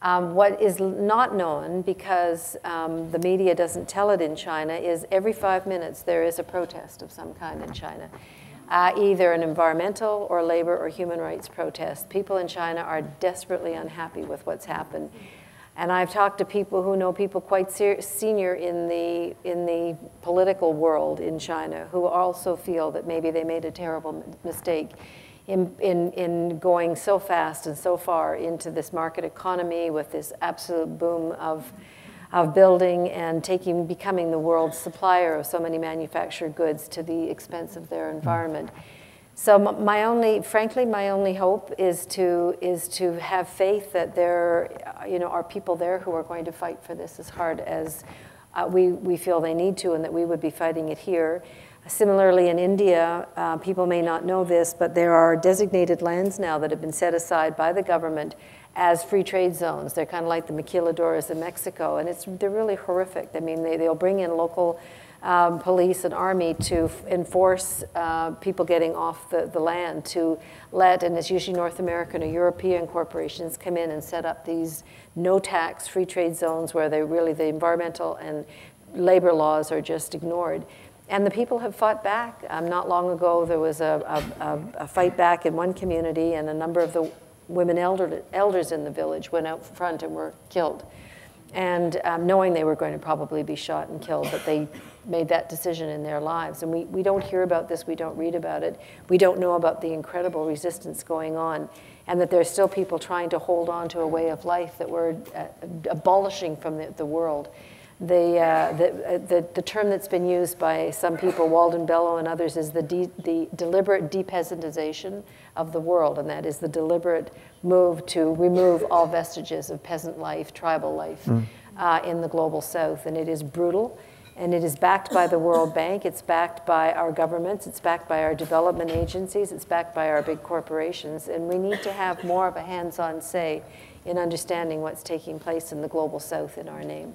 What is not known, because the media doesn't tell it in China, is every 5 minutes there is a protest of some kind in China. Either an environmental or labor or human rights protest. People in China are desperately unhappy with what's happened. And I've talked to people who know people quite senior in the political world in China who also feel that maybe they made a terrible mistake in going so fast and so far into this market economy with this absolute boom of building and becoming the world's supplier of so many manufactured goods to the expense of their environment. So frankly, my only hope is to have faith that there, are people there who are going to fight for this as hard as we feel they need to, and that we would be fighting it here. Similarly, in India, people may not know this, but there are designated lands now that have been set aside by the government as free trade zones. They're kind of like the maquiladoras in Mexico, and they're really horrific. I mean, they'll bring in local police and army to enforce people getting off the land, to and it's usually North American or European corporations come in and set up these no-tax free trade zones where the environmental and labor laws are just ignored. And the people have fought back. Not long ago, there was a fight back in one community, and a number of the women elders in the village went out front and were killed. And knowing they were going to probably be shot and killed, but they made that decision in their lives. And we don't hear about this, we don't read about it. We don't know about the incredible resistance going on, and that there's still people trying to hold on to a way of life that we're abolishing from the world. The term that's been used by some people, Maude Barlow and others, is the deliberate depeasantization of the world, and that is the deliberate move to remove all vestiges of peasant life, tribal life in the global south. And it is brutal, and it is backed by the World Bank, it's backed by our governments, it's backed by our development agencies, it's backed by our big corporations, and we need to have more of a hands-on say in understanding what's taking place in the global south in our name.